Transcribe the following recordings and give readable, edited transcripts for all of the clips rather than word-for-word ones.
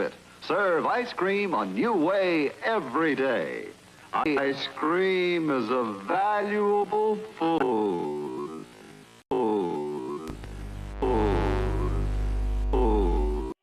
it. Serve ice cream a new way every day. Ice cream is a valuable food. Food. Food. Food.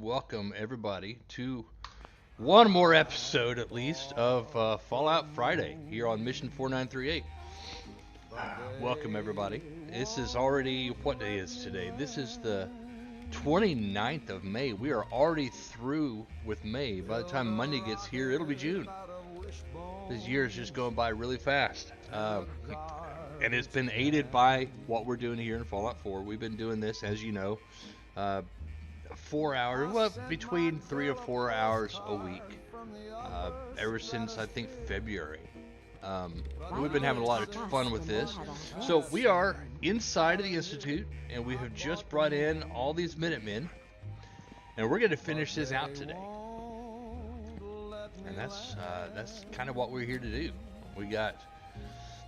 Welcome everybody to one more episode at least of Fallout Friday here on Mission 4938. Welcome everybody. This is already, what day is today? This is the 29th of May. We are already through with May. By the time Monday gets here, it'll be June. This year is just going by really fast. And it's been aided by what we're doing here in Fallout 4. We've been doing this, as you know, 4 hours, well, between 3 or 4 hours a week, ever since I think February. We've been having a lot of fun with this. So we are inside of the Institute, and we have just brought in all these Minutemen, and we're going to finish this out today. And that's kind of what we're here to do. We got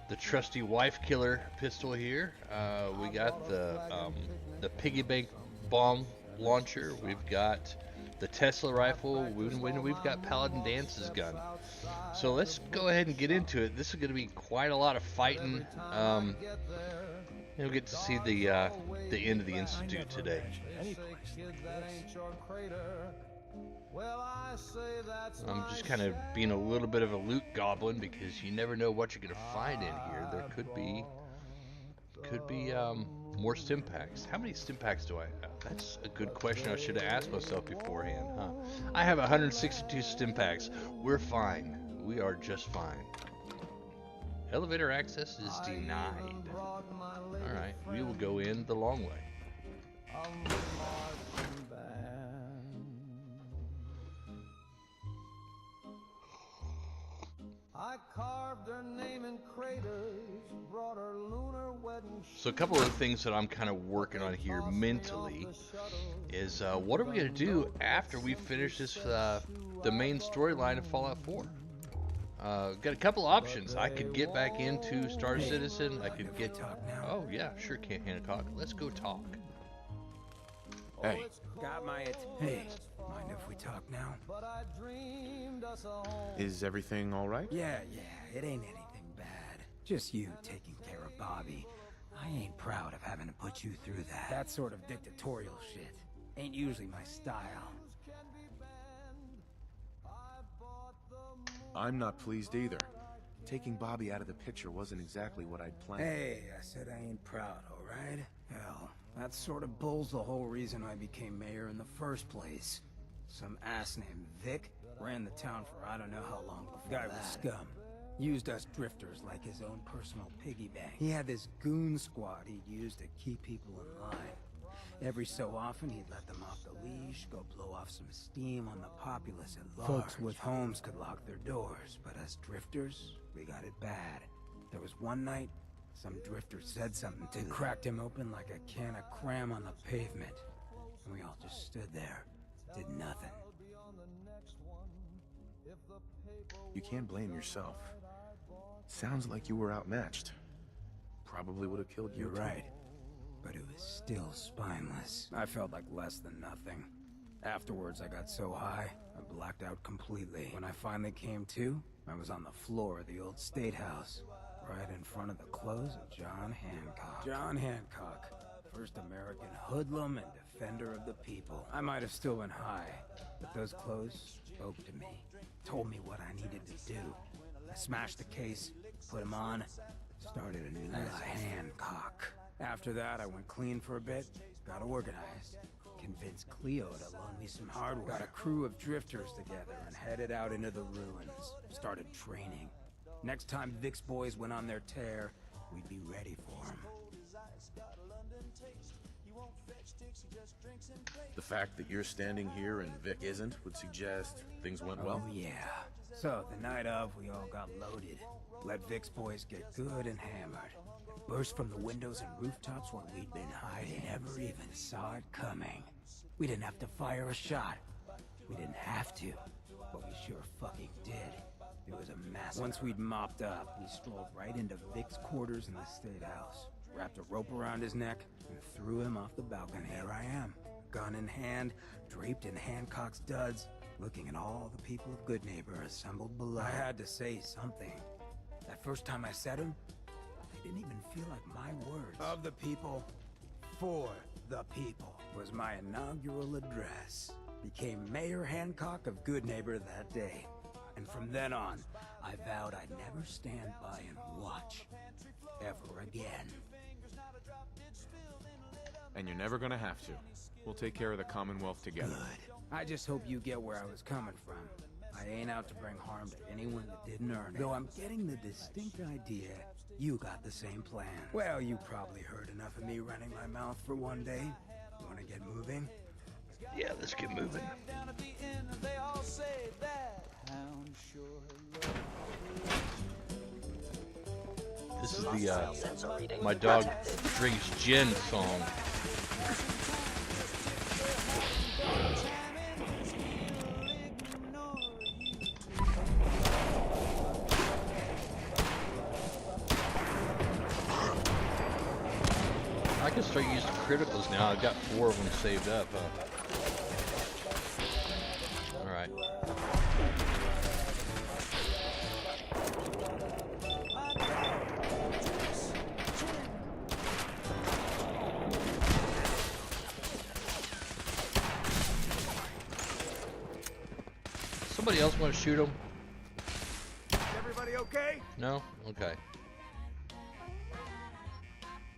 the trusty wife killer pistol here. We got the piggy bank bomb launcher. We've got the Tesla rifle. We've got Paladin Dance's gun. So let's go ahead and get into it. This is going to be quite a lot of fighting. You'll get to see the end of the Institute today. I'm just kind of being a little bit of a loot goblin because you never know what you're going to find in here. There could be more stim packs. How many stim packs do I have? That's a good question I should have asked myself beforehand, huh? I have 162 stim packs. We're fine. We are just fine. Elevator access is denied. Alright, we will go in the long way. I carved her name in craters, brought her lunar wedding. So a couple of the things that I'm kind of working on here mentally is what are we going to do after we finish this the main storyline of Fallout 4? Got a couple options. I could get back into Star Citizen. I could get... Oh yeah, sure, can't Hancock. Let's go talk. Hey. Got my... Hey. Mind if we talk now? Is everything all right? Yeah, it ain't anything bad. Just you taking care of Bobby. I ain't proud of having to put you through that. That sort of dictatorial shit ain't usually my style. I'm not pleased either. Taking Bobby out of the picture wasn't exactly what I'd planned. Hey, I said I ain't proud, alright? Hell, That sort of bull's the whole reason I became mayor in the first place. Some ass named Vic ran the town for I don't know how long before that. Guy was scum. Used us drifters like his own personal piggy bank. He had this goon squad he'd use to keep people in line. Every so often, he'd let them off the leash, go blow off some steam on the populace at large. Folks with homes could lock their doors, but us drifters, we got it bad. There was one night, some drifter said something to them. Cracked him open like a can of cram on the pavement. And we all just stood there, did nothing. You can't blame yourself. Sounds like you were outmatched. Probably would have killed you. You're right. But it was still spineless. I felt like less than nothing. Afterwards, I got so high, I blacked out completely. When I finally came to, I was on the floor of the old state house, right in front of the clothes of John Hancock. John Hancock, first American hoodlum and defender of the people. I might have still been high, but those clothes spoke to me, told me what I needed to do. I smashed the case, put him on, started a new life. Hancock. After that, I went clean for a bit, got organized, convinced Cleo to loan me some hardware, got a crew of drifters together and headed out into the ruins, started training. Next time Vic's boys went on their tear, we'd be ready for them. The fact that you're standing here and Vic isn't would suggest things went well. Oh yeah. So, the night of, we all got loaded, let Vic's boys get good and hammered. Burst from the windows and rooftops where we'd been hiding. Never even saw it coming. We didn't have to fire a shot. We didn't have to, but we sure fucking did. It was a massacre. Once we'd mopped up, we strolled right into Vic's quarters in the state house, wrapped a rope around his neck, and threw him off the balcony. There I am, gun in hand, draped in Hancock's duds, looking at all the people of Good Neighbor assembled below. I had to say something. That first time I said them, they didn't even feel like my words. Of the people, for the people, was my inaugural address. Became Mayor Hancock of Good Neighbor that day. And from then on, I vowed I'd never stand by and watch. Ever again. And you're never gonna have to. We'll take care of the Commonwealth together. Good. I just hope you get where I was coming from. I ain't out to bring harm to anyone that didn't earn it. Though I'm getting the distinct idea you got the same plan. Well, you probably heard enough of me running my mouth for one day. You wanna get moving? Yeah, let's get moving. This is the My Dog Drinks Gin song. I can start using criticals now. I've got 4 of them saved up. Alright. Somebody else want to shoot him? Is everybody okay? No? Okay.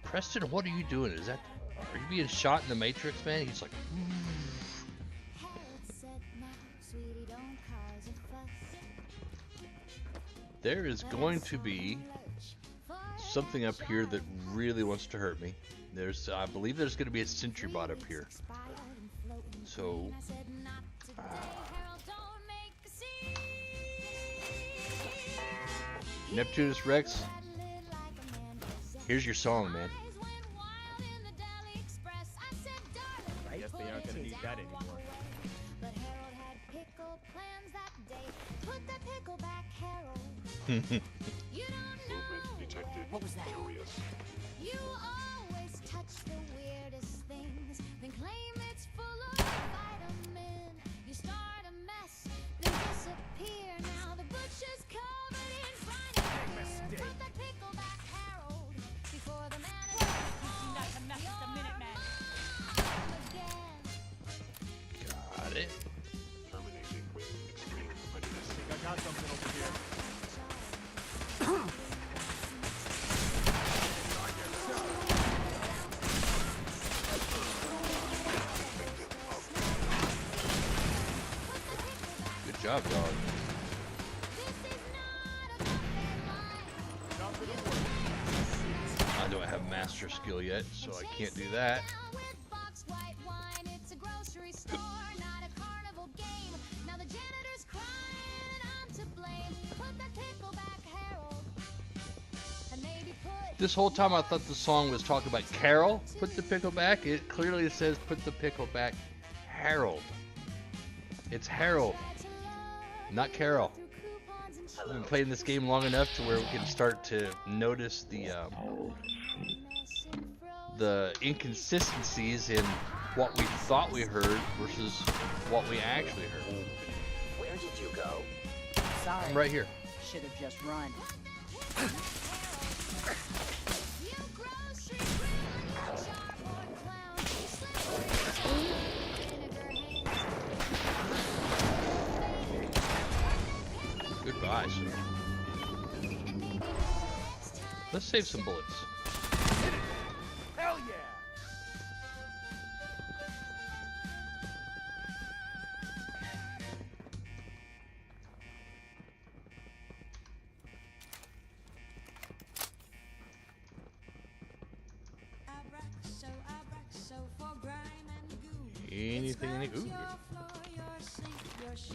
Preston, what are you doing? Are you being shot in the Matrix, man? He's like, there is going to be something up here that really wants to hurt me. I believe there's going to be a sentry bot up here. So, Neptunus Rex, here's your song, man. I guess they aren't gonna need that anymore. Movement detected. What was that? Curious. You always touch the weirdest things, then claim it's full of vitamin. You start a mess, then disappear. Now the butcher's covered in frying beer. Put that pickle back, Harold, before the manager calls. Not to mess with the Minuteman. Got it. Terminating with extreme readiness. I think I got something over here. job, dog. I don't have master skill yet, so I can't do that. This whole time I thought the song was talking about Carol. Put the pickle back. It clearly says put the pickle back, Harold. It's Harold, not Carol. I've been playing this game long enough to where we can start to notice the inconsistencies in what we thought we heard versus what we actually heard. Where did you go? Sorry. I'm right here. Should have just run. Goodbye, sir. Let's save some bullets. Hell yeah! Anything in the ooh.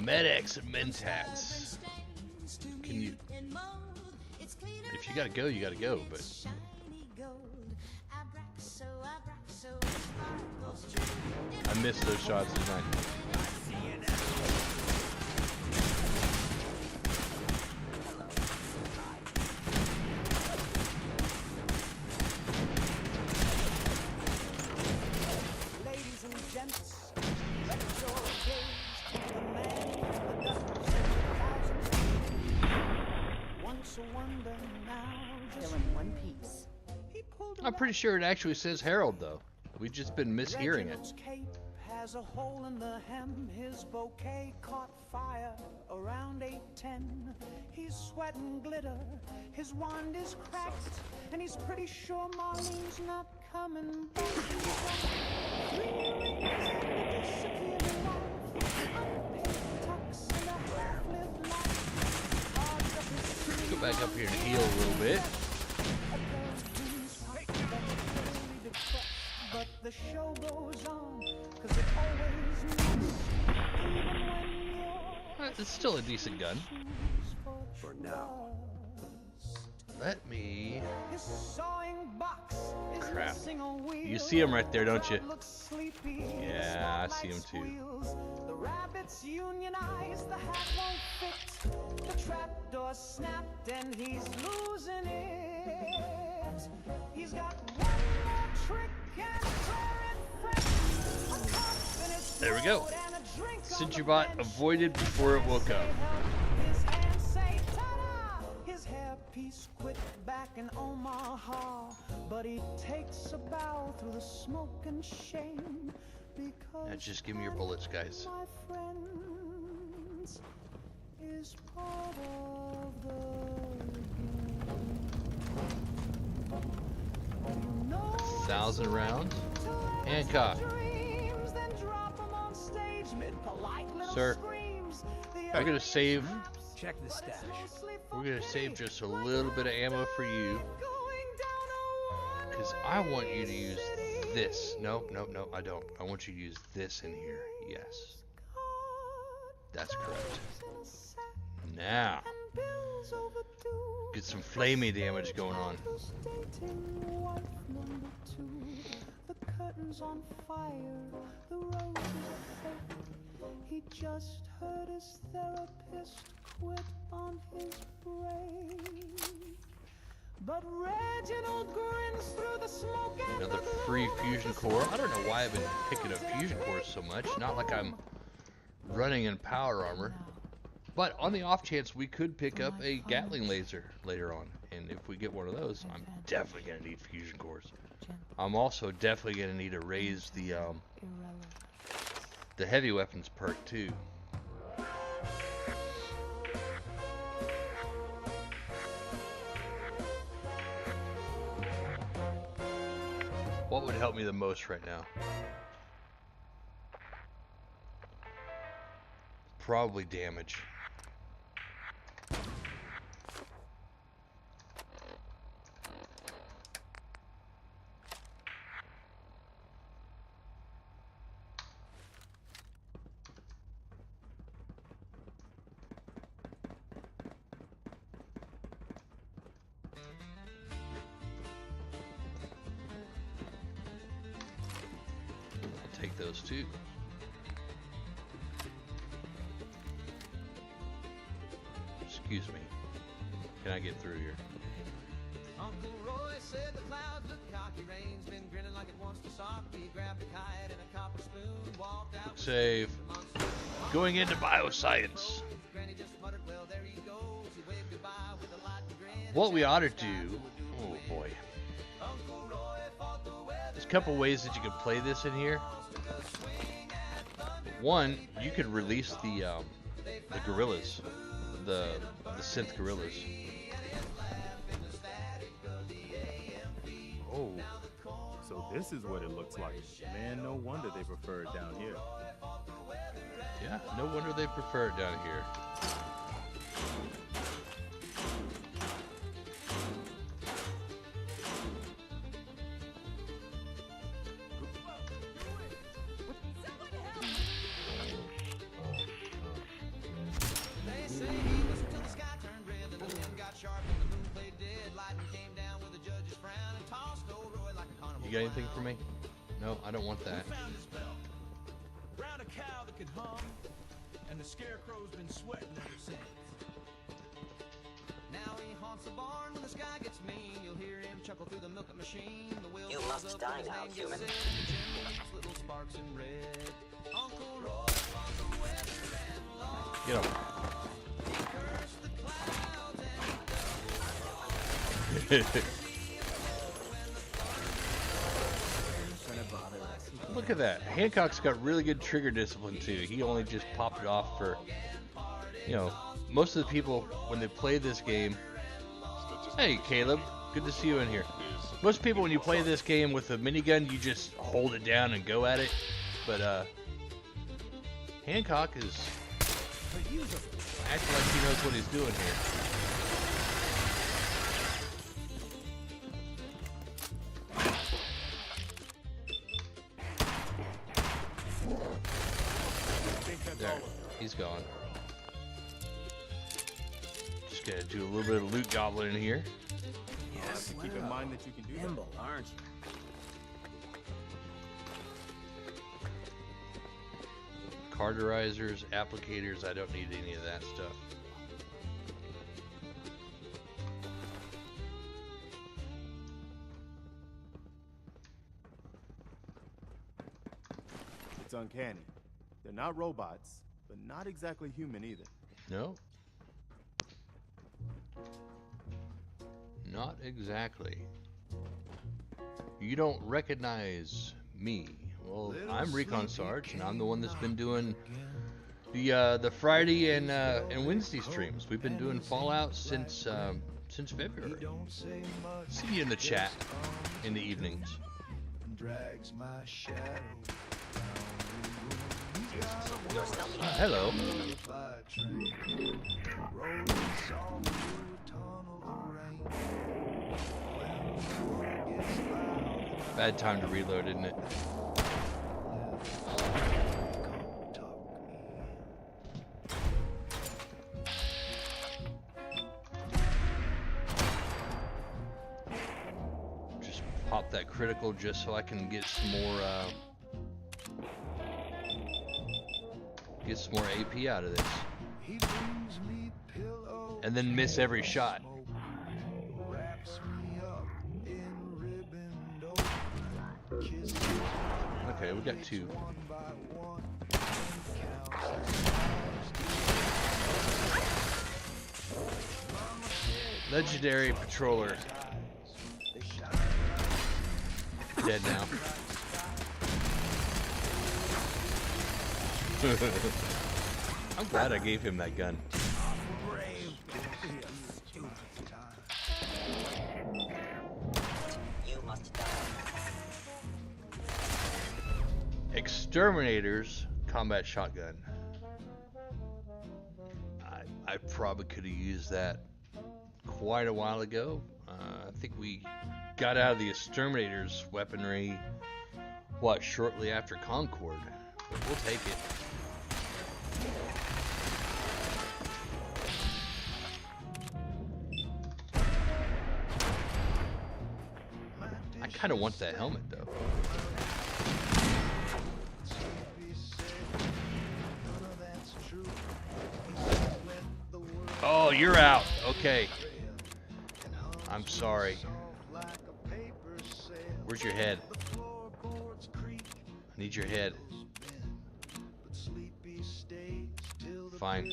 Med-X and Mentats. Can you? If you gotta go, you gotta go. But I missed those shots tonight. Ladies and gents, let your gaze to the man with the dozens and thousands. Once a wonder, now just Still in one piece. he pulled I'm pretty sure it actually says Harold though. We've just been mishearing it. Reginald's cape has a hole in the hem. His bouquet caught fire around 8:10. He's sweating glitter. His wand is cracked, and he's pretty sure Marlene's not coming back. 3 rings and a disappearing wife. Unpaid tux and a half-lived life. Cards up his Let's sleeve. go back up here and heal a little bit. But the show goes on, 'cause it always must, even when It's still a decent gun. for now. Let me. His sawing box is Crap. missing a wheel. You see him right there, don't you? Looks sleepy. Yeah, The I see him spotlight too. squeals. The rabbits unionize, the hat won't fit. The trapdoor snapped and he's losing it. He's got one more trick and There we go. Cincherbot avoided before it woke up. His hands say ta-da! His hairpiece quit back in Omaha, but he takes a bow through the smoke and shame because Now just give me your bullets, guys. my friends is part of the game. You know 1,000 rounds. to let Hancock. dreams, then drop 'em on stage mid polite little Sir, screams. We're gonna save. Check the stash. We're gonna save just a little bit of ammo for you, because I want you to use this. No, I don't. I want you to use this in here. Yes, that's correct. Now, get some flamey damage going on. The curtains on fire, the roses fake. He just heard his therapist quit on his break. But Reginald grins through the smoke and Another the free gloom. fusion core. I don't know why I've been picking up fusion cores so much. Not like I'm running in power armor. But on the off chance we could pick up a Gatling laser later on. And if we get one of those, I'm definitely going to need fusion cores. I'm also definitely going to need to raise the heavy weapons perk too. What would help me the most right now? probably damage. I'll take those too. Excuse me. Can I get through here? Uncle Roy said the clouds look cocky, rain's been grinning like it wants to sock me. Grabbed a kite and a copper spoon, walked out. Save. Going into bioscience. Granny just muttered, well, there he goes. He waved goodbye with a light grin. What we ought to do, oh boy. There's a couple ways that you could play this in here. One, you could release the gorillas, the synth gorillas. Oh, so this is what it looks like. Man, no wonder they prefer it down here. Yeah, no wonder they prefer it down here. They say he whistled till the sky turned red, and the wind got sharp and the moon played dead. Lightning came down with a judge's frown and tossed old Roy like a carnival. You got anything for me? No, I don't want that. Found his belt. Round a cow that could hum, and the scarecrow's been sweating ever since. Now he haunts the barn when the sky gets mean. You'll hear him chuckle through the milking machine. The wheel You goes must up die when his now, name gets human. said. The chimney leaves little sparks in red. Uncle Roy fought the weather and lost. Get him. He cursed the clouds and Look at that. Hancock's got really good trigger discipline too. He only just popped it off for, you know, most of the people when they play this game. Hey Caleb, good to see you in here. Most people when you play this game with a minigun, you just hold it down and go at it. But Hancock is acting like he knows what he's doing here. There, he's gone. Just gonna do a little bit of loot goblin in here. Yes, keep in mind that you can do that. Nimble, aren't you? Carterizers, applicators, I don't need any of that stuff. It's uncanny. They're not robots, but not exactly human either. No. Not exactly. You don't recognize me. Well, I'm Recon Sarge, and I'm the one that's been doing the Friday and Wednesday streams. We've been doing Fallout since February. See you in the chat in the evenings. Hello. Bad time to reload, isn't it? Just pop that critical just so I can get some more AP out of this. And then miss every shot. Okay, we got two. Legendary patroller. Dead now. I'm glad I gave him that gun. You must die. Exterminator's combat shotgun. I probably could have used that quite a while ago. I think we got out of the exterminator's weaponry, shortly after Concord. But we'll take it. I kind of want that helmet, though. Oh, you're out. Okay. I'm sorry. Where's your head? I need your head. Fine.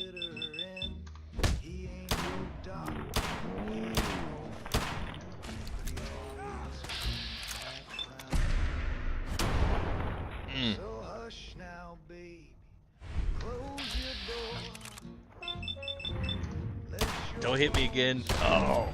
Don't hit me again. Oh.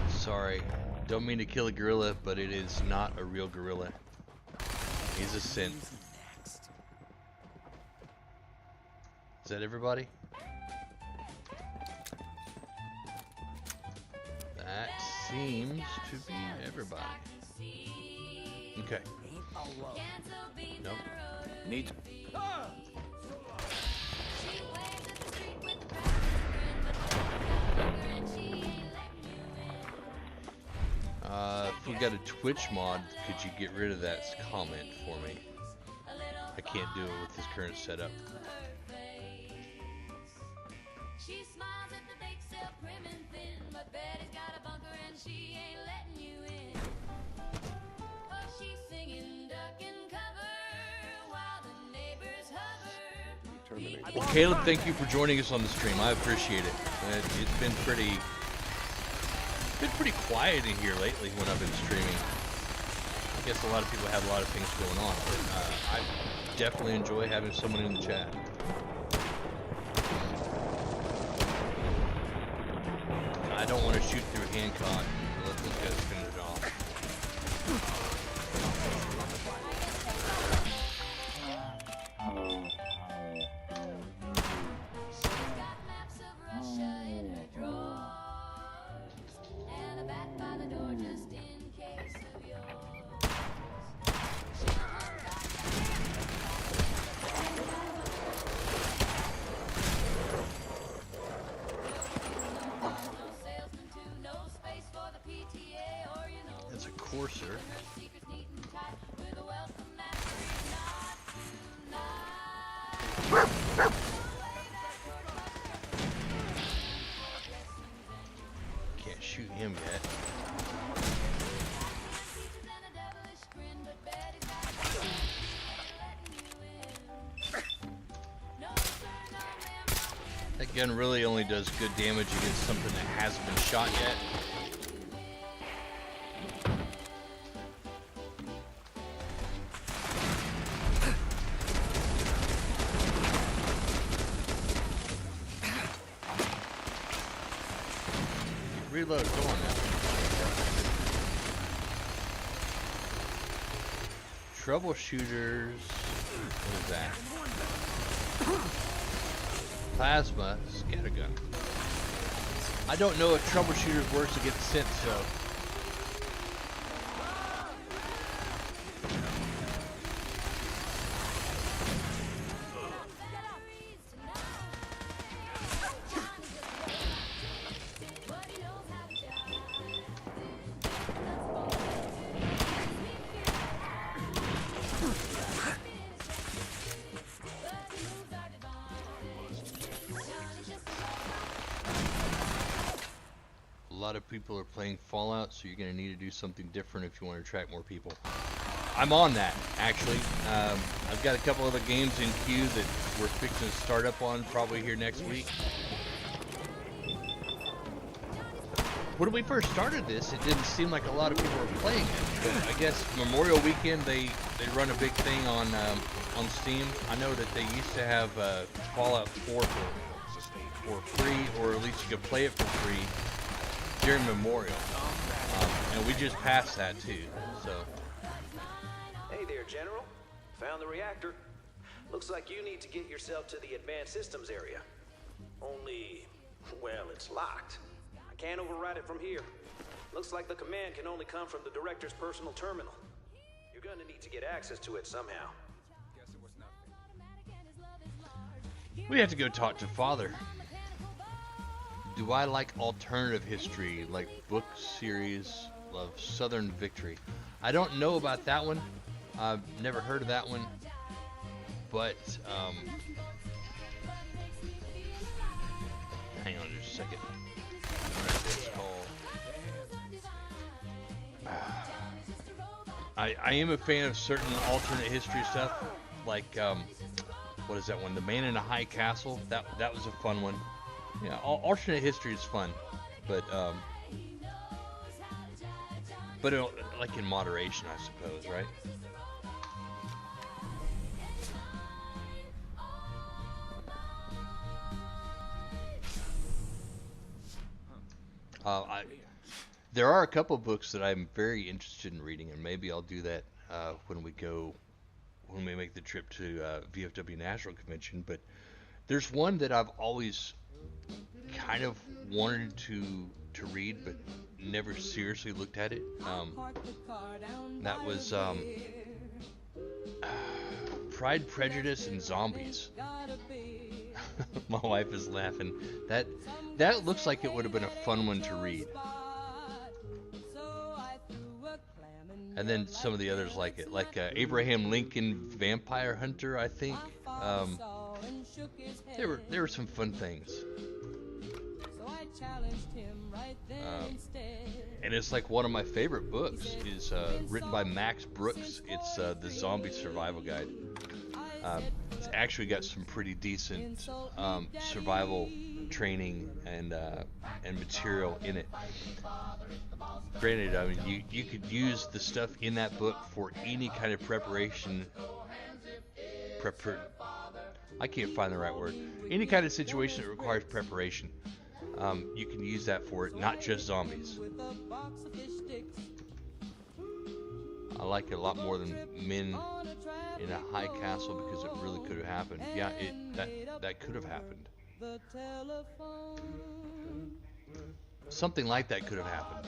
Sorry. Don't mean to kill a gorilla, but it is not a real gorilla. He's a synth. Is that everybody? That seems to be everybody. Okay. Nope. Need. If we got a Twitch mod, could you get rid of that comment for me? I can't do it with this current setup. She smiles at the bake sale, prim and thin, but Betty's got a bunker and she ain't letting you in. Oh, she's singing duck and cover while the neighbors hover. Well, Caleb, thank you for joining us on the stream. I appreciate it. It's been pretty quiet in here lately when I've been streaming. I guess a lot of people have a lot of things going on, but I definitely enjoy having someone in the chat. I don't want to shoot through Hancock. Let those guys finish it off. She's got maps of Russia in her drawer and a bat by the door just in case of yours. She'll hunt That's a courser. Can't shoot him yet. That gun really only does good damage against something that hasn't been shot yet. Reload, go on now. Troubleshooters. What is that? Plasma scattergun. I don't know if troubleshooters works against synth, so. People are playing Fallout, so you're going to need to do something different if you want to attract more people. I'm on that, actually. I've got a couple other games in queue that we're fixing to start up on probably here next week. When we first started this, it didn't seem like a lot of people were playing it. But I guess Memorial Weekend, they run a big thing on Steam. I know that they used to have Fallout 4 for for free, or at least you could play it for free during Memorial. And we just passed that too, so. Hey there, General. Found the reactor. Looks like you need to get yourself to the advanced systems area. Only, well, it's locked. I can't override it from here. Looks like the command can only come from the director's personal terminal. You're gonna need to get access to it somehow. We have to go talk to Father. Do I like alternative history, like book series of Southern Victory? I don't know about that one. I've never heard of that one. But, hang on just a second. It's called, I am a fan of certain alternate history stuff, like, what is that one? The Man in a High Castle. That was a fun one. Yeah, alternate history is fun, but like in moderation, I suppose, right? There are a couple books that I'm very interested in reading, and maybe I'll do that when we make the trip to VFW National Convention. But there's one that I've always kind of wanted to read, but never seriously looked at it. That was Pride, Prejudice, and Zombies. My wife is laughing. That looks like it would have been a fun one to read. And then some of the others like it, like Abraham Lincoln Vampire Hunter, I think. There were some fun things. And it's like one of my favorite books is written by Max Brooks. It's the Zombie Survival Guide. It's actually got some pretty decent survival training and material in it. Granted, I mean, you could use the stuff in that book for any kind of preparation. I can't find the right word. Any kind of situation that requires preparation. You can use that for it, not just zombies. I like it a lot more than Men in a High Castle because it really could have happened. Yeah, that could have happened. Something like that could have happened.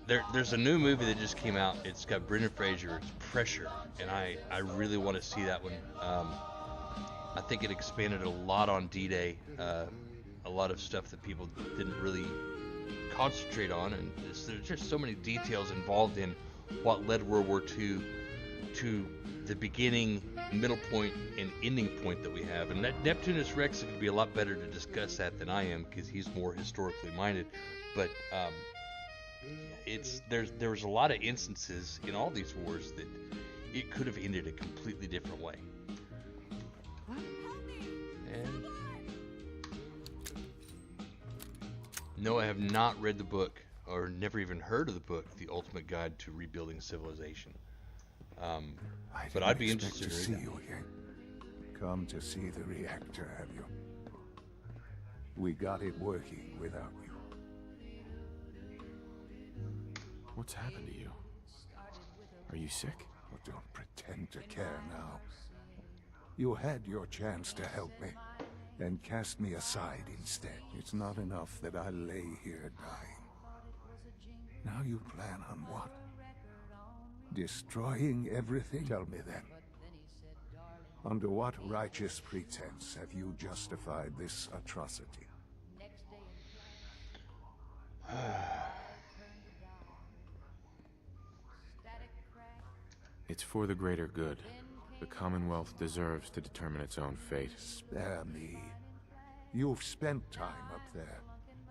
There's a new movie that just came out. It's got Brendan Fraser. It's Pressure, and I really want to see that one. I think it expanded a lot on D-Day, a lot of stuff that people didn't really concentrate on, and there's just so many details involved in what led World War II to the beginning, middle point, and ending point that we have. And that Neptunus Rex is going to be a lot better to discuss that than I am because he's more historically minded. But there was a lot of instances in all these wars that it could have ended a completely different way. And no, I have not read the book, or never even heard of the book, The Ultimate Guide to Rebuilding Civilization. But I'd be interested to see you again. Come to see the reactor, have you? We got it working without you. What's happened to you? Are you sick? Oh, don't pretend to care now. You had your chance to help me, and cast me aside instead. It's not enough that I lay here dying. Now you plan on what? Destroying everything? Tell me then. Under what righteous pretense have you justified this atrocity? It's for the greater good. The Commonwealth deserves to determine its own fate. Spare me. You've spent time up there.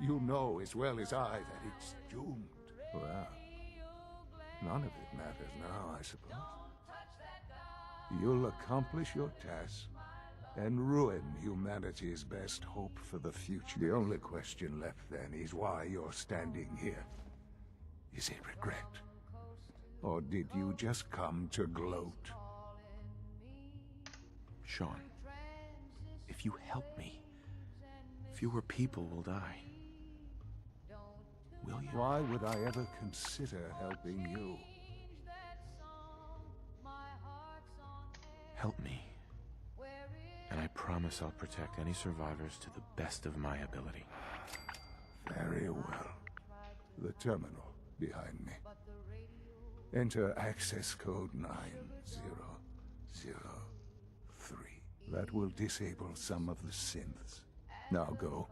You know as well as I that it's doomed. Well, none of it matters now, I suppose. You'll accomplish your task and ruin humanity's best hope for the future. The only question left then is why you're standing here. Is it regret? Or did you just come to gloat? Sean, if you help me, fewer people will die. Will you? Why would I ever consider helping you? Help me. And I promise I'll protect any survivors to the best of my ability. Very well. The terminal behind me. Enter access code 9003. That will disable some of the synths. Now go.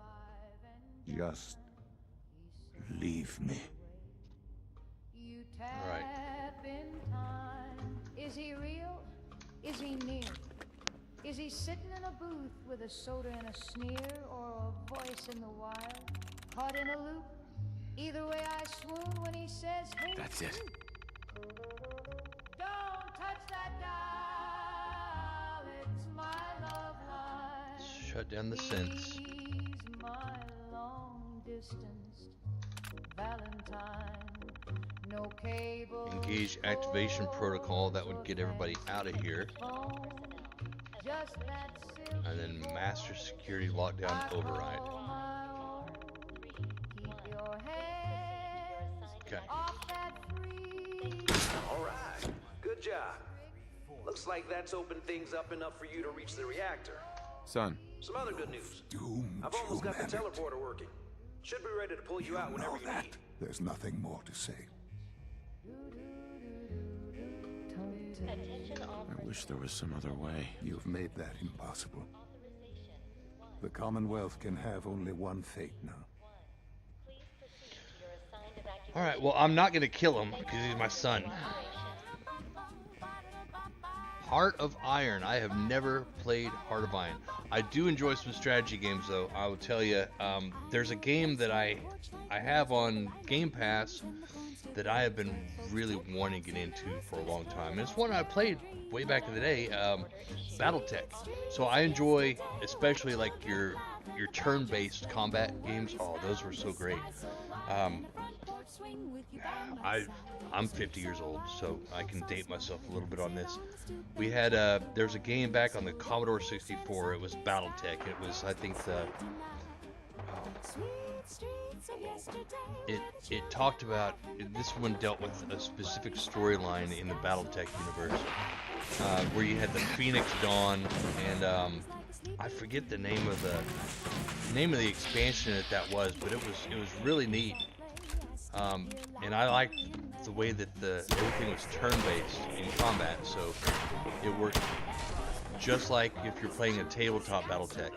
Just leave me. All right. Is he real? Is he near? Is he sitting in a booth with a soda and a sneer, or a voice in the wild, caught in a loop? Either way, I swoon when he says, "Hey, That's it. don't touch that dial. It's my loved one. Shut down the synths. He's my long-distanced Valentine. No cable. Engage activation protocol. That would get everybody out of here. Just that And then master security lockdown override. Okay. All right, good job. Looks like that's opened things up enough for you to reach the reactor. Son. Some other good news. Doomed I've almost got the humanity. teleporter working. Should be ready to pull you out whenever you need. There's nothing more to say. I wish there was some other way. You've made that impossible. The Commonwealth can have only one fate now. All right. Well, I'm not gonna kill him because he's my son. Heart of Iron. I have never played Heart of Iron. I do enjoy some strategy games, though. I will tell you, there's a game that I have on Game Pass that I have been really wanting to get into for a long time. And it's one I played way back in the day, BattleTech. So I enjoy, especially like your turn-based combat games. Oh, those were so great. I'm 50 years old, so I can date myself a little bit on this. We had there's a game back on the Commodore 64. It was BattleTech. It was, I think, it talked about, this one dealt with a specific storyline in the BattleTech universe, where you had the Phoenix Dawn, and I forget the name of the expansion that was, but it was really neat. And I liked the way that everything was turn-based in combat, so it worked just like if you're playing a tabletop BattleTech.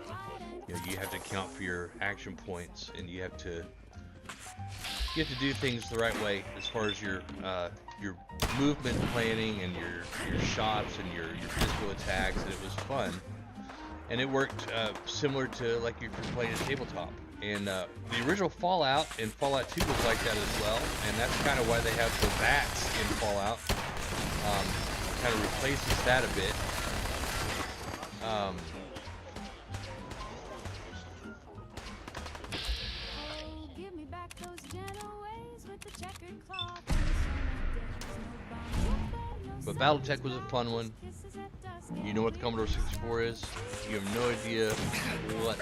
You know, you have to count for your action points, and you have to do things the right way as far as your movement planning and your shots and your physical attacks. And it was fun, and it worked similar to like if you're playing a tabletop. And the original Fallout and Fallout 2 was like that as well, and that's kind of why they have the bats in Fallout. Kind of replaces that a bit. But BattleTech was a fun one. You know what the Commodore 64 is? You have no idea what.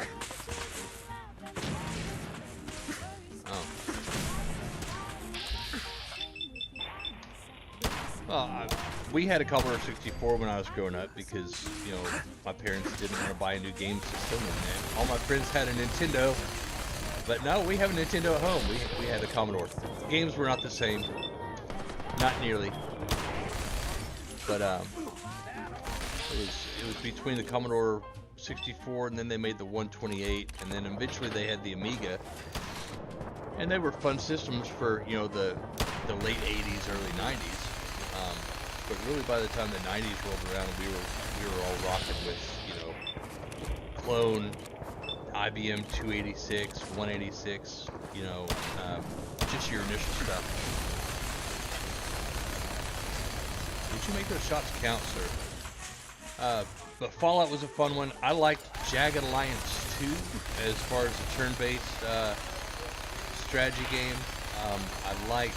Oh. Well, we had a Commodore 64 when I was growing up because, you know, my parents didn't want to buy a new game system, and all my friends had a Nintendo. But no, we have a Nintendo at home. We had a Commodore. Games were not the same. Not nearly. But it was between the Commodore 64 and then they made the 128, and then eventually they had the Amiga. And they were fun systems for, you know, the late 80s, early 90s. But really by the time the 90s rolled around, we were all rocking with, you know, clone IBM 286, 186, you know, just your initial stuff. Did you make those shots count, sir? But Fallout was a fun one. I liked Jagged Alliance 2 as far as a turn-based strategy game. I liked,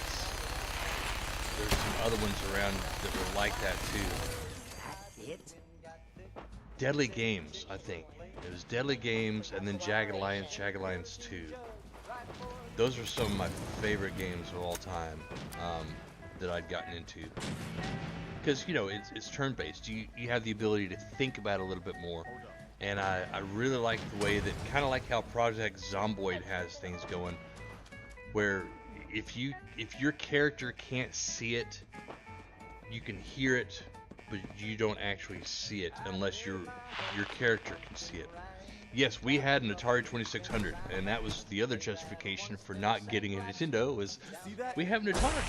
there's some other ones around that were like that too. Deadly Games, I think. It was Deadly Games, and then Jagged Alliance 2. Those are some of my favorite games of all time that I'd gotten into. Because, you know, it's turn-based. You have the ability to think about it a little bit more. And I really like the way that, kind of like how Project Zomboid has things going, where if your character can't see it, you can hear it, but you don't actually see it unless your character can see it. Yes, we had an Atari 2600, and that was the other justification for not getting a Nintendo, was we have an Atari.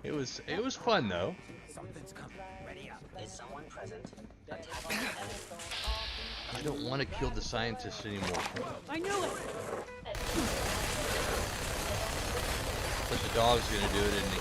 It was fun though. Something's coming. Ready up. Is someone present? I don't want to kill the scientists anymore. I knew it. But the dog's gonna do it, isn't he?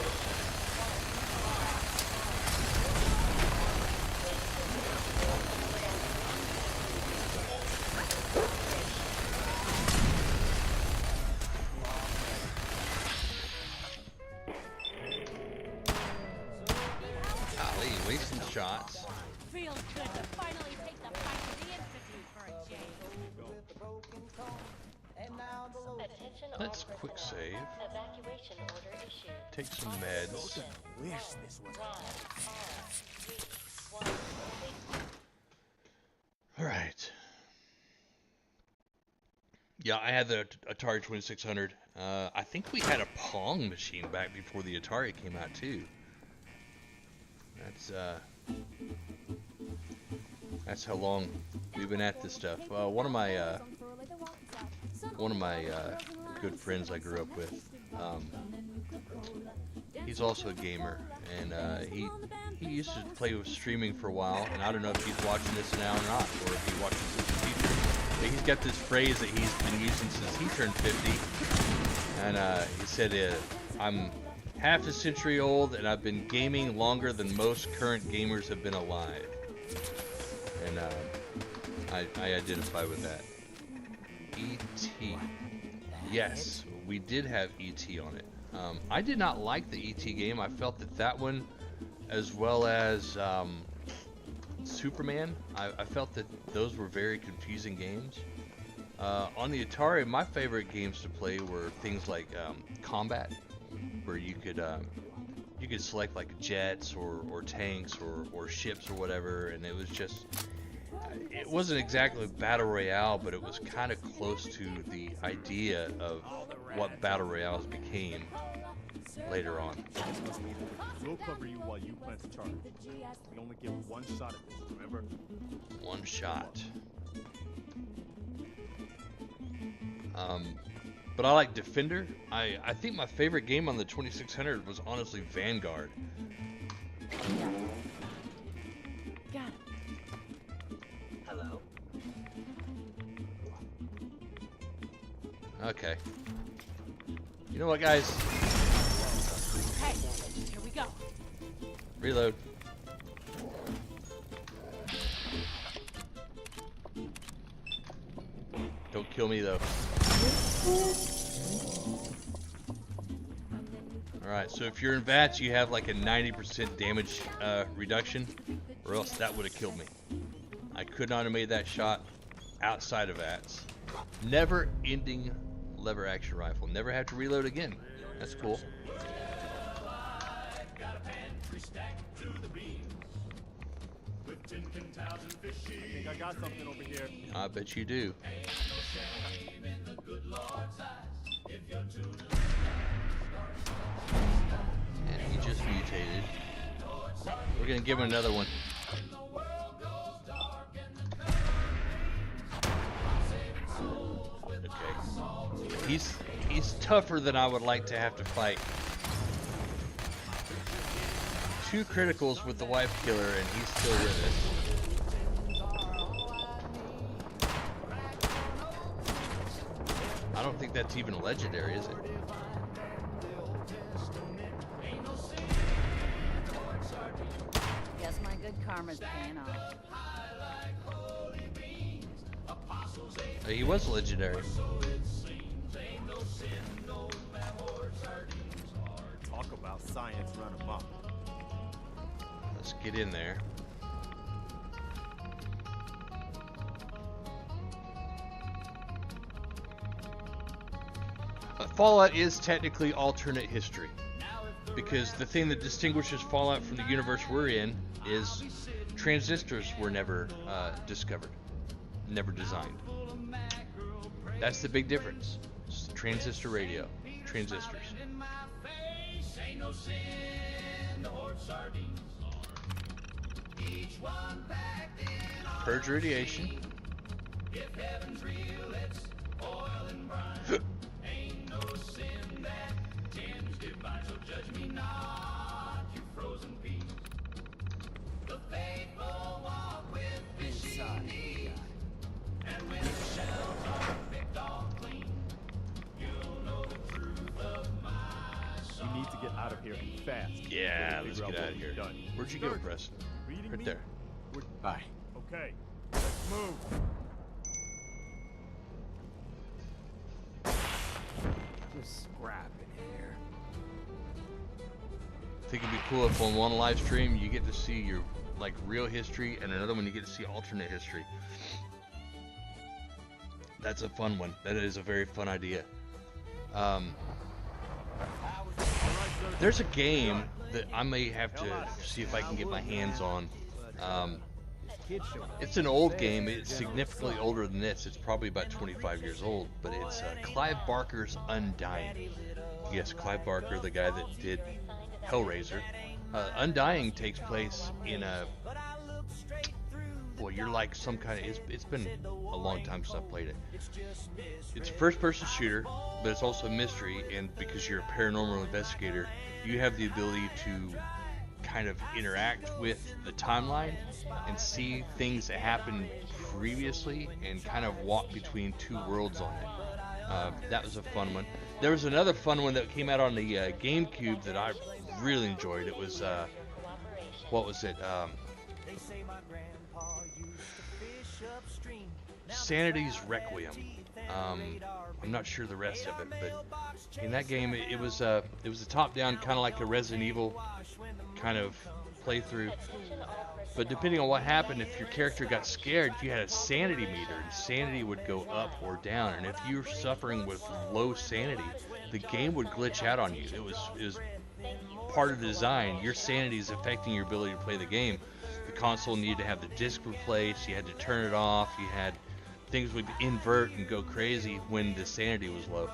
Golly, wasting shots. Feels good to finally take the fight to the Institute for a change. Let's quick save. Take some meds. Wish this was. Alright. Yeah, I had the Atari 2600. I think we had a Pong machine back before the Atari came out too. That's how long we've been at this stuff. One of my good friends I grew up with, he's also a gamer, and he used to play with streaming for a while, and I don't know if he's watching this now or not, or if he watches this in the future. But he's got this phrase that he's been using since he turned 50, and he said, I'm half a century old, and I've been gaming longer than most current gamers have been alive. And I identify with that. E.T. Yes, we did have E.T. on it. I did not like the E.T. game. I felt that one, as well as Superman, I felt that those were very confusing games. On the Atari, my favorite games to play were things like Combat, where you could select like jets or tanks or ships or whatever, and it was just, it wasn't exactly Battle Royale, but it was kind of close to the idea of what Battle Royales became later on. We'll cover you while you plant the charge. We only get one shot at this, remember? One shot. But I like Defender. I think my favorite game on the 2600 was honestly Vanguard. Got it. Hello. Okay. You know what, guys? Hey, here we go. Reload. Don't kill me though. Alright, so if you're in VATS, you have like a 90% damage reduction, or else that would have killed me. I could not have made that shot outside of VATS. Never ending lever action rifle. Never have to reload again. That's cool. I think I got something over here. I bet you do. And he just mutated. We're gonna give him another one. Okay. He's tougher than I would like to have to fight. 2 criticals with the wife killer, and he's still with us. I don't think that's even legendary, is it? Guess my good karma's paying off. He was legendary. Talk about science run amok. Let's get in there. Fallout is technically alternate history, because the thing that distinguishes Fallout from the universe we're in is transistors were never discovered, never designed. That's the big difference. It's the transistor radio, transistors. Purge radiation. We need to get out of here fast. Yeah, let's get out of here. Where'd you go, Preston? Right there. Bye. Okay, let's move. Just scrapping here. I think it'd be cool if on one live stream you get to see your like real history, and another one you get to see alternate history. That's a fun one. That is a very fun idea. There's a game that I may have to see if I can get my hands on. It's an old game. It's significantly older than this. It's probably about 25 years old, but it's Clive Barker's Undying. Yes, Clive Barker, the guy that did Hellraiser. Undying takes place in a... Boy, you're like some kind of... It's been a long time since I played it. It's a first-person shooter, but it's also a mystery, and because you're a paranormal investigator, you have the ability to kind of interact with the timeline and see things that happened previously and kind of walk between two worlds on it. That was a fun one. There was another fun one that came out on the GameCube that I really enjoyed. It was, what was it? Sanity's Requiem. I'm not sure the rest of it, but in that game it was a top-down, kind of like a Resident Evil kind of playthrough. But depending on what happened, if your character got scared, you had a sanity meter, and sanity would go up or down. And if you were suffering with low sanity, the game would glitch out on you. It was part of the design. Your sanity is affecting your ability to play the game. The console needed to have the disc replaced. You had to turn it off. You had things would invert and go crazy when the sanity was low.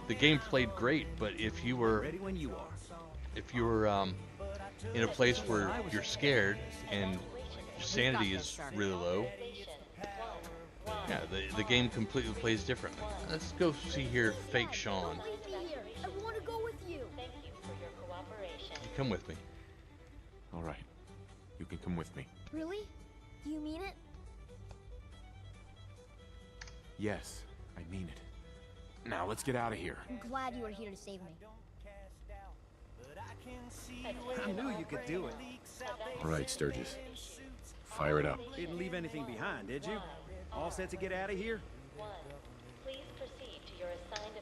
The game played great, but if you were in a place where you're scared and your sanity is really low, yeah, the game completely plays differently. Let's go see here Fake Sean. I want to go with you. You come with me. All right. You can come with me. Really? Do you mean it? Yes, I mean it. Now let's get out of here. I'm glad you were here to save me. I knew you could do it. All right, Sturgis. Fire it up. Didn't leave anything behind, did you? All set to get out of here?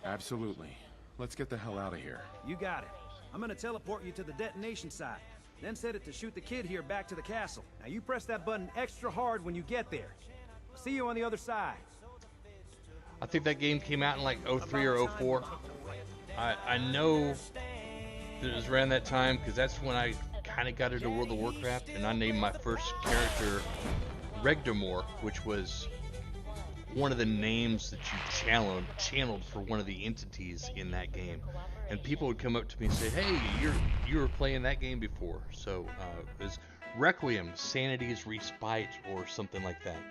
Absolutely. Let's get the hell out of here. You got it. I'm gonna teleport you to the detonation site, then set it to shoot the kid here back to the castle. Now you press that button extra hard when you get there. See you on the other side. I think that game came out in like 03 or 04. I know that it was around that time because that's when I kind of got into World of Warcraft, and I named my first character Regdamore, which was one of the names that you channeled for one of the entities in that game. And people would come up to me and say, "Hey, you were playing that game before." So it was Requiem, Sanity's Respite, or something like that.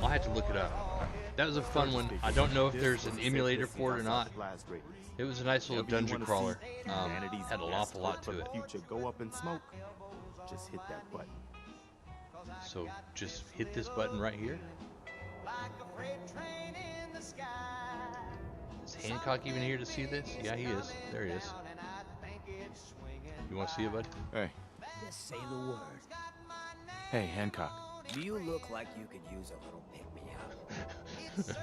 I'll have to look it up. That was a fun one. I don't know if there's an emulator for it or not. It was a nice little dungeon crawler. Had an awful lot to it. Go up in smoke. Just hit that button. So just hit this button right here. Is Hancock even here to see this? Yeah, he is. There he is. You want to see it, bud? Hey. Just say the word. Hey, Hancock. You look like you could use a little pick-me-up.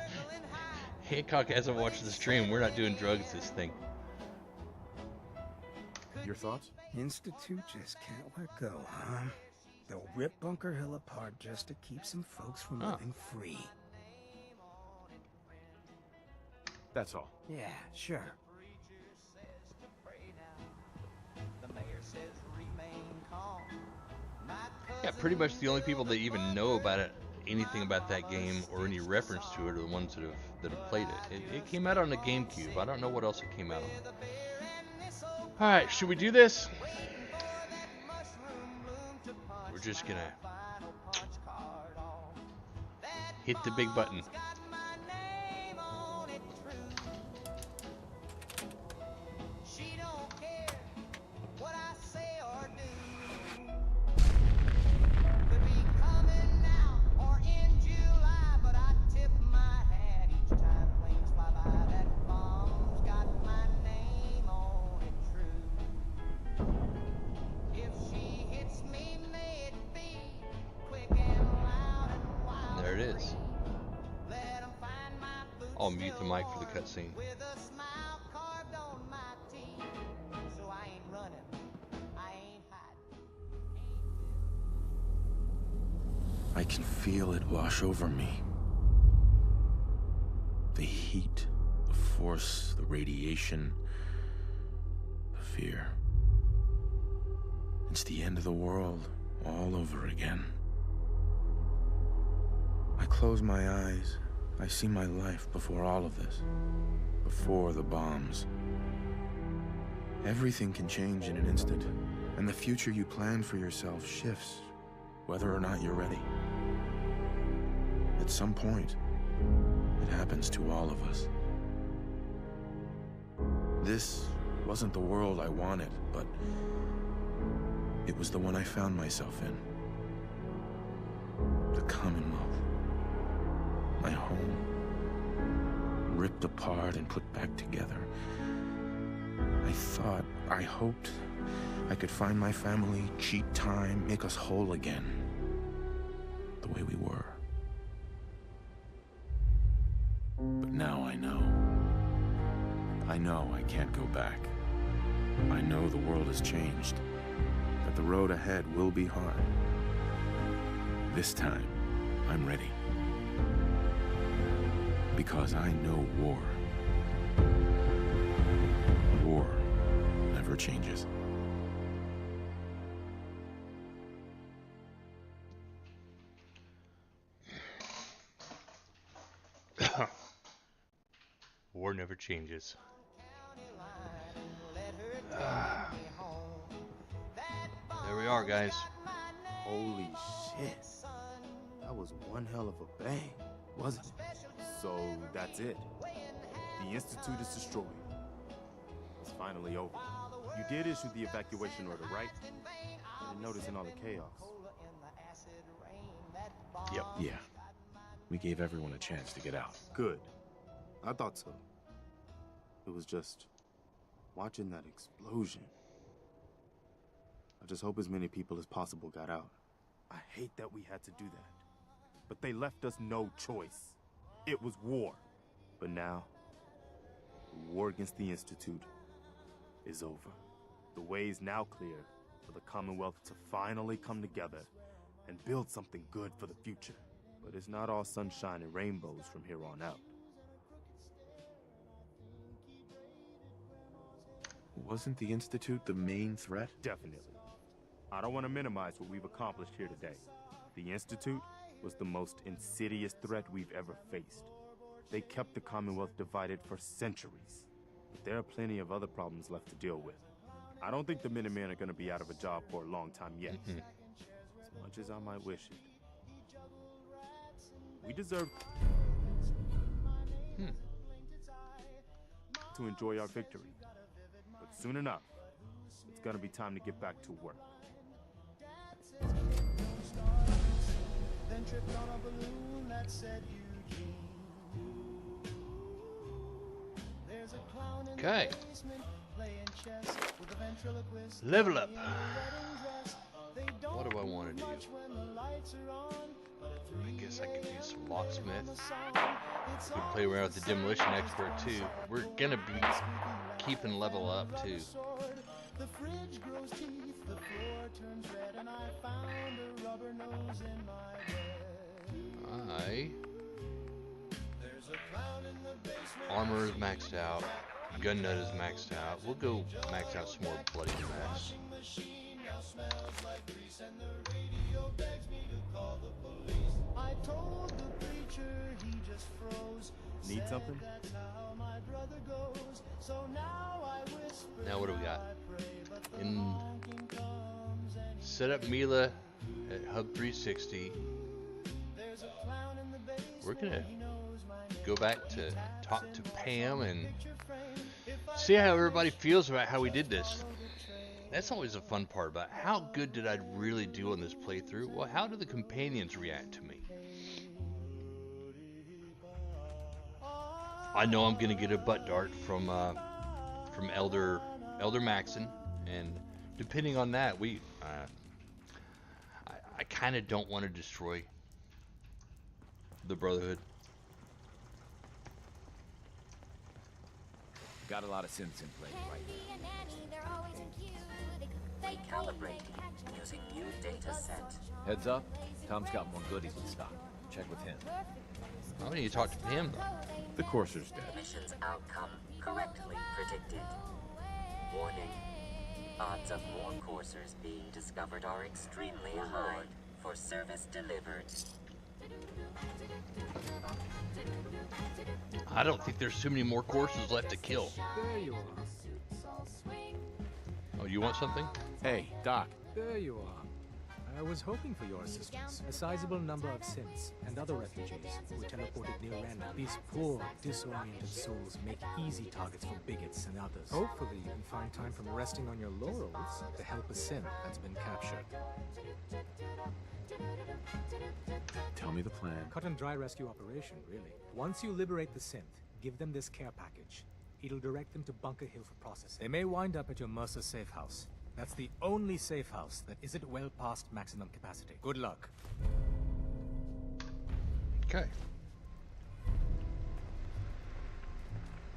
Hancock hasn't watched the stream. We're not doing drugs this thing. Your thoughts? Institute just can't let go, huh? They'll rip Bunker Hill apart just to keep some folks from living free. That's all. Yeah, sure. Yeah, pretty much the only people that even know about it, anything about that game or any reference to it, are the ones that have played it. It came out on the GameCube. I don't know what else it came out on. All right, should we do this? We're just gonna hit the big button. There it is. I'll mute the mic for the cutscene. I can feel it wash over me. The heat, the force, the radiation, the fear. It's the end of the world all over again. I close my eyes. I see my life before all of this. Before the bombs. Everything can change in an instant, and the future you plan for yourself shifts, whether or not you're ready. At some point, it happens to all of us. This wasn't the world I wanted, but it was the one I found myself in. The Commonwealth. My home. Ripped apart and put back together. I hoped I could find my family, cheat time, make us whole again. The way we were. But now I know. I know I can't go back. I know the world has changed. That the road ahead will be hard. This time, I'm ready. Because I know war. War never changes. War never changes. There we are, guys. Holy shit. That was one hell of a bang, wasn't it? So that's it. The Institute is destroyed. It's finally over. You did issue the evacuation order, right? I didn't notice in all the chaos. Yep. Yeah. We gave everyone a chance to get out. Good. I thought so. It was just watching that explosion. I just hope as many people as possible got out. I hate that we had to do that. But they left us no choice. It was war. But now, the war against the Institute is over. The way is now clear for the Commonwealth to finally come together and build something good for the future. But it's not all sunshine and rainbows from here on out. Wasn't the Institute the main threat? Definitely. I don't want to minimize what we've accomplished here today. The Institute was the most insidious threat we've ever faced. They kept the Commonwealth divided for centuries. But there are plenty of other problems left to deal with. I don't think the Minutemen are going to be out of a job for a long time yet. As much as I might wish it. We deserve to enjoy our victory. But soon enough, it's going to be time to get back to work. Then tripped on a balloon that said Eugene. There's a clown in Okay. the basement playing chess with a ventriloquist. Level up. What do I want to do? I guess I could do some locksmith. We could play around with the demolition expert too. We're gonna be keeping level up too. The fridge grows teeth, the floor turns red, and I found a rubber nose in my bed. I Armor is maxed out. Gun nut is maxed out. We'll go max out some more bloody mess. I told the preacher he just froze. Need something? Now what do we got? Set up Mila at Hub 360. We're gonna go back to talk to Pam and see how everybody feels about how we did this. That's always a fun part about how good did I really do on this playthrough. Well, how do the companions react to me? I know I'm gonna get a butt dart from Elder Maxon, and depending on that, I kind of don't want to destroy the Brotherhood. Got a lot of synths in play right now. Recalibrating using new data set. Heads up, Tom's got more goodies in stock. Check with him. I need to talk to Pam though. The courser's dead. Mission's outcome correctly predicted. Warning. Odds of more coursers being discovered are extremely high for service delivered. I don't think there's too many more courses left to kill. There you are. Oh, you want something? Hey, Doc. There you are. I was hoping for your assistance. A sizable number of synths and other refugees were teleported near random. These poor, disoriented souls make easy targets for bigots and others. Hopefully you can find time from resting on your laurels to help a synth that's been captured. Tell me the plan. Cut and dry rescue operation, really. Once you liberate the synth, give them this care package. It'll direct them to Bunker Hill for processing. They may wind up at your Mercer safe house. That's the only safe house that isn't well past maximum capacity. Good luck. Okay.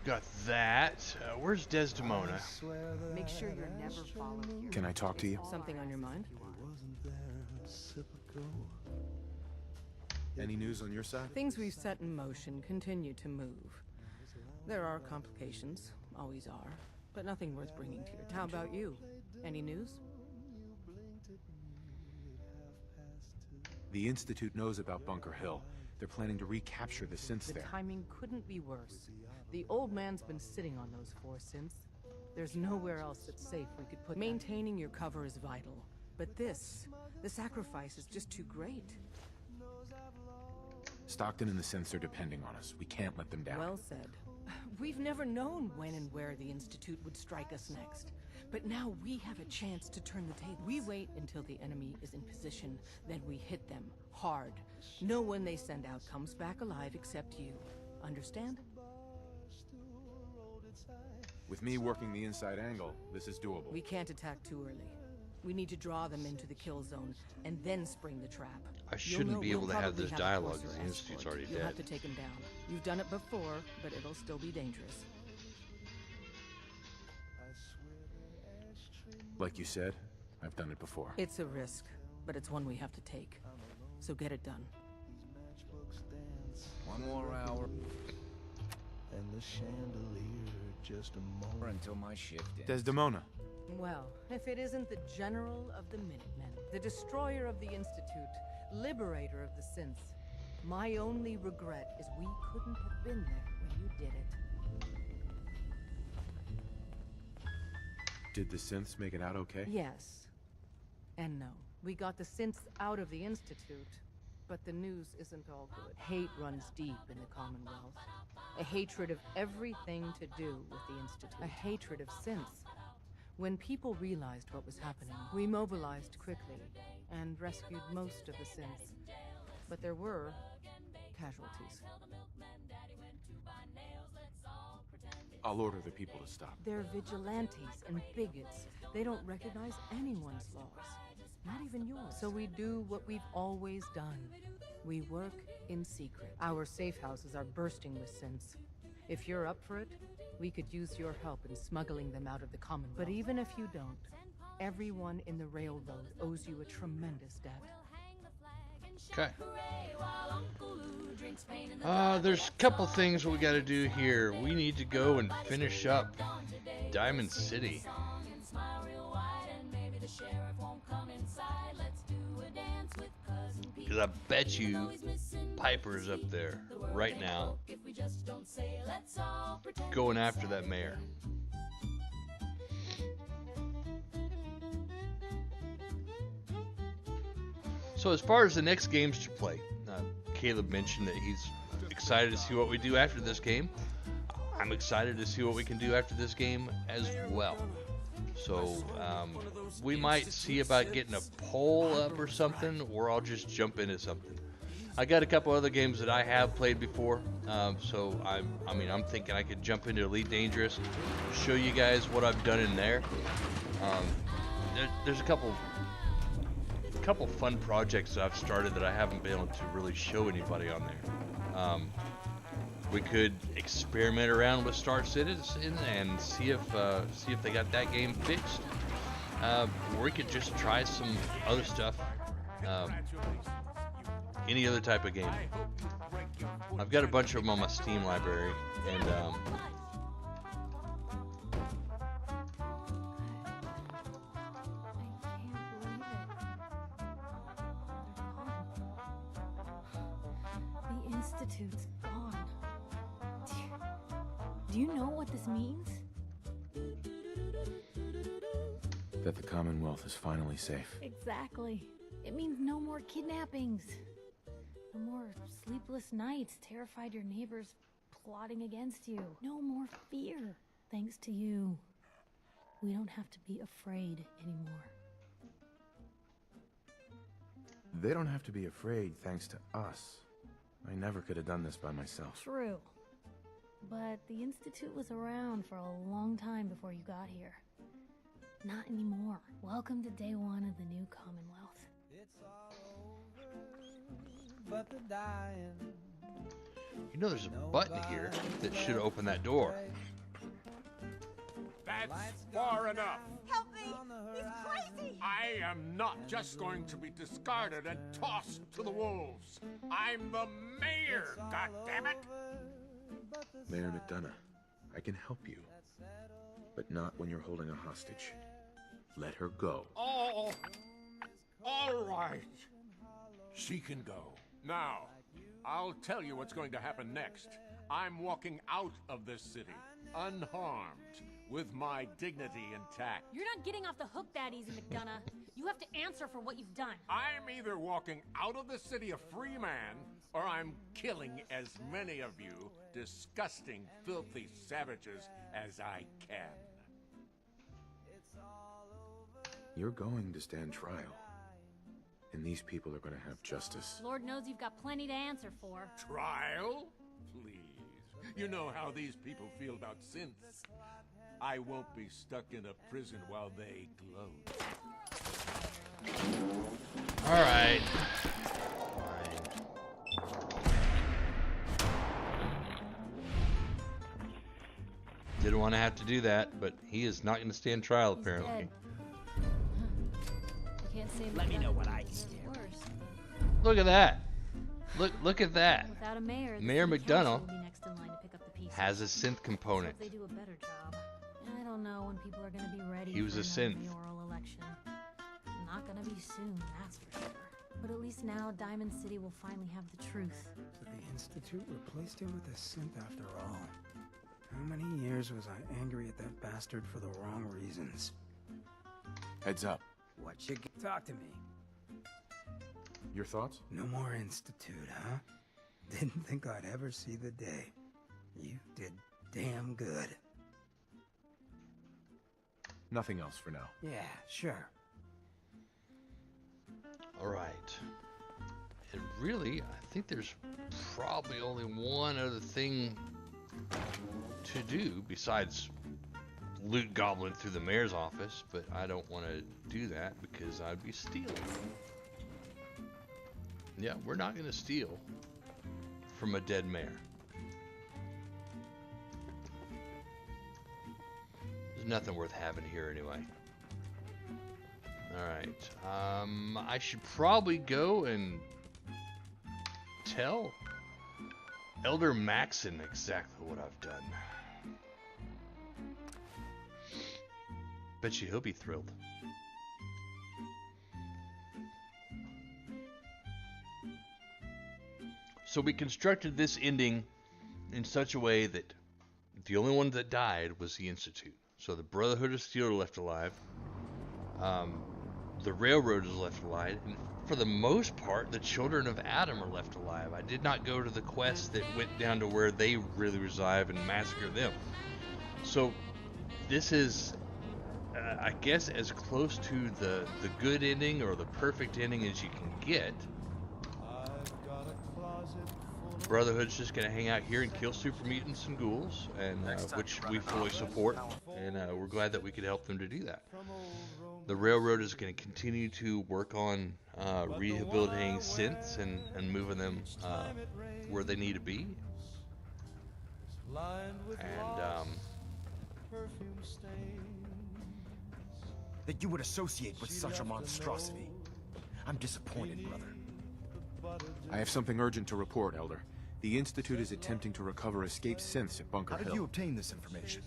Got that. Where's Desdemona? Make sure you're never followed here. Can I talk to you? Something on your mind? Any news on your side? Things we've set in motion continue to move. There are complications, always are, but nothing worth bringing to your attention. How about you? Any news? The Institute knows about Bunker Hill. They're planning to recapture the synths The there. timing couldn't be worse. The old man's been sitting on those 4 synths. There's nowhere else that's safe we could put them. Maintaining your cover is vital, but the sacrifice is just too great. Stockton and the synths are depending on us. We can't let them down. Well said. We've never known when and where the Institute would strike us next. But now we have a chance to turn the table. We wait until the enemy is in position, then we hit them hard. No one they send out comes back alive except you. Understand? With me working the inside angle, this is doable. We can't attack too early. We need to draw them into the kill zone and then spring the trap. I shouldn't be able to have this dialogue because the Institute's already You'll dead. have to take him down. You've done it before, but it'll still be dangerous. Like you said, I've done it before. It's a risk, but it's one we have to take. So get it done. One more hour. And the chandelier just a moment until my shift ends. Desdemona. Well, if it isn't the General of the Minutemen, the Destroyer of the Institute, Liberator of the Synths, my only regret is we couldn't have been there when you did it. Did the synths make it out okay? Yes. And no. We got the synths out of the Institute, but the news isn't all good. Hate runs deep in the Commonwealth. A hatred of everything to do with the Institute. A hatred of synths. When people realized what was happening, we mobilized quickly and rescued most of the synths. But there were casualties. I'll order the people to stop. They're vigilantes and bigots. They don't recognize anyone's laws, not even yours. So we do what we've always done. We work in secret. Our safe houses are bursting with synths. If you're up for it, we could use your help in smuggling them out of the Commonwealth. But even if you don't, everyone in the railroad owes you a tremendous debt. Okay. There's a couple things we got to do here. We need to go and finish up Diamond City. Because I bet you Piper's up there right now going after that mayor. So as far as the next games to play, Caleb mentioned that he's excited to see what we do after this game. I'm excited to see what we can do after this game as well. So we might see about getting a poll up or something, or I'll just jump into something. I got a couple other games that I have played before, so I'm thinking I could jump into Elite Dangerous, show you guys what I've done in there. There's a couple fun projects that I've started that I haven't been able to really show anybody on there. We could experiment around with Star Citizen and see if they got that game fixed. Or we could just try some other stuff. Any other type of game. I've got a bunch of them on my Steam library, and The Institute's gone. Do you know what this means? That the Commonwealth is finally safe. Exactly. It means no more kidnappings. No more sleepless nights, terrified your neighbors plotting against you. No more fear, thanks to you. We don't have to be afraid anymore. They don't have to be afraid thanks to us. I never could have done this by myself. True. But the Institute was around for a long time before you got here. Not anymore. Welcome to day one of the new Commonwealth. But the dying. you know there's a button here that should open that door. That's far enough. Help me! He's crazy! I am not just going to be discarded and tossed to the wolves. I'm the mayor, goddammit! Mayor McDonough, I can help you. But not when you're holding a hostage. Let her go. Oh, all right. She can go. Now, I'll tell you what's going to happen next. I'm walking out of this city, unharmed, with my dignity intact. You're not getting off the hook that easy, McDonough. You have to answer for what you've done. I'm either walking out of the city a free man, or I'm killing as many of you disgusting, filthy savages as I can. You're going to stand trial. And these people are going to have justice. Lord knows you've got plenty to answer for. Trial? Please. You know how these people feel about synths. I won't be stuck in a prison while they gloat. All right. Didn't want to have to do that, but he is not going to stand trial apparently. Let me know what I can do. Look at that. Look at that. Without a mayor, Mayor McDonough will be next in line to pick up the pieces. has a synth component. So if they do a better job. I don't know when people are going to be ready. He was for a synth. mayoral election. Not going to be soon, that's for sure. But at least now Diamond City will finally have the truth. But the Institute replaced him with a synth after all. How many years was I angry at that bastard for the wrong reasons? Heads up. What you talk to me? Your thoughts? No more Institute, huh? Didn't think I'd ever see the day. You did damn good. Nothing else for now. Yeah, sure. All right. And really, I think there's probably only one other thing to do besides loot goblin through the mayor's office, but I don't want to do that because I'd be stealing. Yeah, we're not going to steal from a dead mayor. There's nothing worth having here anyway. Alright, I should probably go and tell Elder Maxon exactly what I've done. Bet you he'll be thrilled. So we constructed this ending in such a way that the only one that died was the Institute. So the Brotherhood of Steel are left alive. The Railroad is left alive. And for the most part, the Children of Adam are left alive. I did not go to the quest that went down to where they really reside and massacre them. So this is, I guess, as close to the good ending or the perfect ending as you can get. Brotherhood's just going to hang out here and kill super mutants and ghouls, and which we fully support, and we're glad that we could help them to do that. The Railroad is going to continue to work on rehabilitating synths and moving them where they need to be. And that you would associate with such a monstrosity. I'm disappointed, brother. I have something urgent to report, Elder. The Institute is attempting to recover escaped synths at Bunker Hill. How did you obtain this information?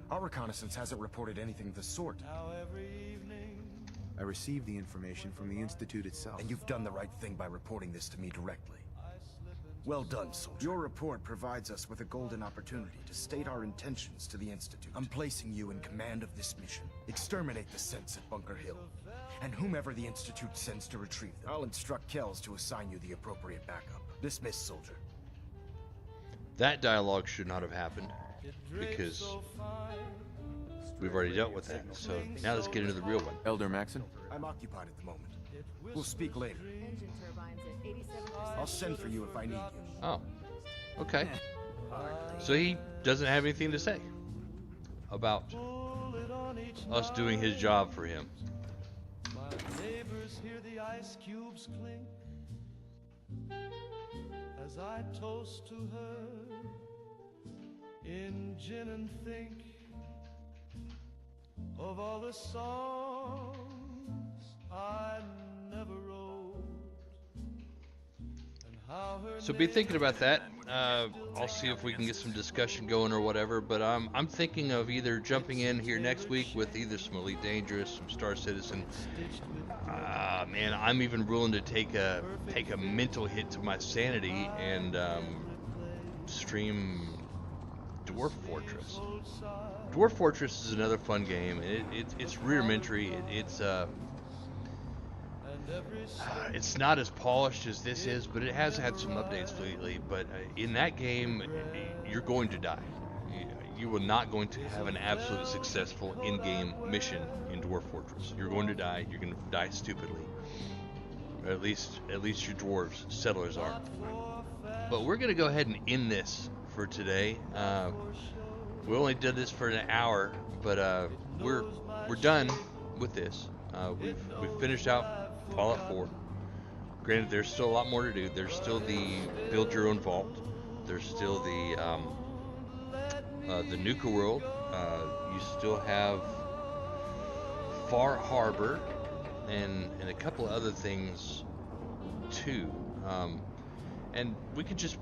Our reconnaissance hasn't reported anything of the sort. I received the information from the Institute itself. And you've done the right thing by reporting this to me directly. Well done, soldier. Your report provides us with a golden opportunity to state our intentions to the Institute. I'm placing you in command of this mission. Exterminate the synths at Bunker Hill, and whomever the Institute sends to retrieve them. I'll instruct Kells to assign you the appropriate backup. Dismissed, soldier. that dialogue should not have happened, because we've already dealt with that. So now let's get into the real one. Elder Maxon? I'm occupied at the moment. We'll speak later. I'll send for you if I need you. Oh, okay. So he doesn't have anything to say about us doing his job for him. My neighbors hear the ice cubes clink as I toast to her in gin and think of all the songs I never wrote. So be thinking about that. I'll see if we can get some discussion going or whatever, but I'm thinking of either jumping in here next week with either some Elite Dangerous, some Star Citizen. Man, I'm even willing to take a mental hit to my sanity and stream Dwarf Fortress. Dwarf Fortress is another fun game. It's rudimentary. It's not as polished as this is, but it has had some updates lately. But in that game, you're going to die. You are not going to have an absolutely successful in-game mission in Dwarf Fortress. You're going to die. You're going to die stupidly. Or at least your dwarves, settlers are. But we're going to go ahead and end this for today. We only did this for an hour, but we're done with this. We've finished out Fallout 4. Granted, there's still a lot more to do. There's still the build your own vault. There's still the Nuka World. You still have Far Harbor and a couple of other things too. And we could just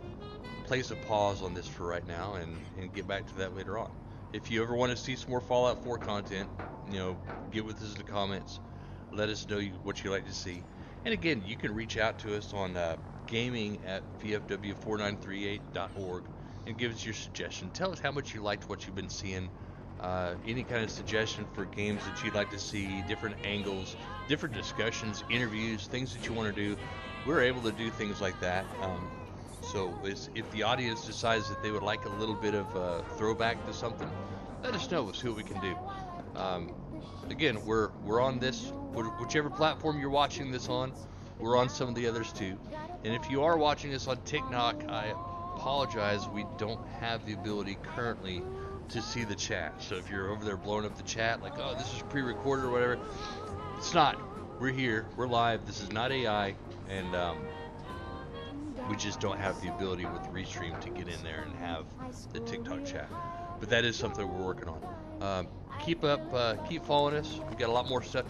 place a pause on this for right now and get back to that later on. If you ever want to see some more Fallout 4 content, get with us in the comments. Let us know what you'd like to see. And again, you can reach out to us on gaming@vfw4938.org and give us your suggestion. Tell us how much you liked what you've been seeing. Any kind of suggestion for games that you'd like to see, different angles, different discussions, interviews, things that you want to do. We're able to do things like that. So if the audience decides that they would like a little bit of a throwback to something, let us know. We'll see what we can do. Again, we're on this, whichever platform you're watching this on, we're on some of the others too. And if you are watching this on TikTok, I apologize, we don't have the ability currently to see the chat. So if you're over there blowing up the chat, like, oh, this is pre-recorded or whatever, it's not. We're here, we're live, this is not AI, and we just don't have the ability with Restream to get in there and have the TikTok chat. But that is something we're working on. Keep following us. We've got a lot more stuff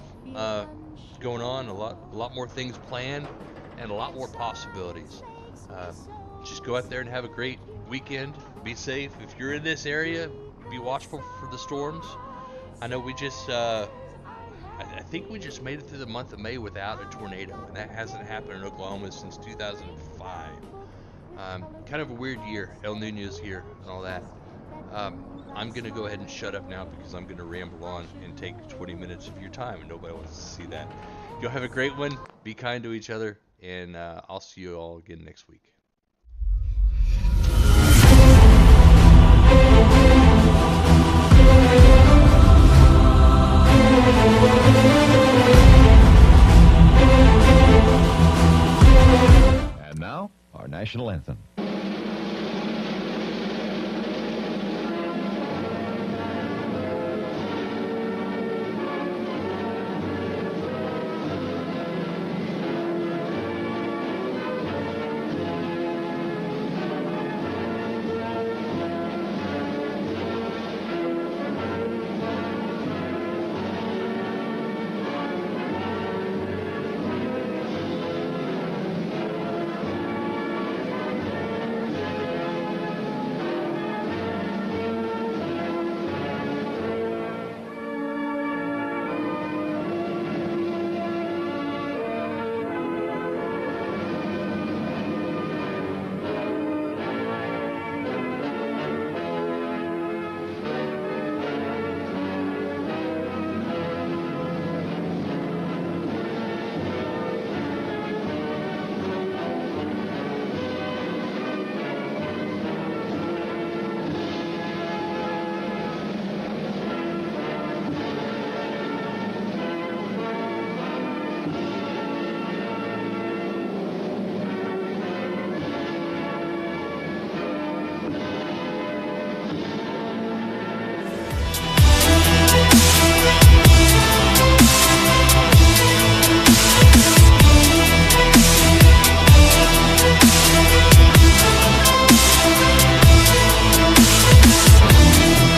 going on, a lot more things planned, and a lot more possibilities. Just go out there and have a great weekend. Be safe. If you're in this area, be watchful for the storms. I know we just, I think we just made it through the month of May without a tornado, and that hasn't happened in Oklahoma since 2005. Kind of a weird year, El Nino's year and all that. I'm going to go ahead and shut up now because I'm going to ramble on and take 20 minutes of your time, and nobody wants to see that. You'll have a great one. Be kind to each other, and I'll see you all again next week. And now, our national anthem.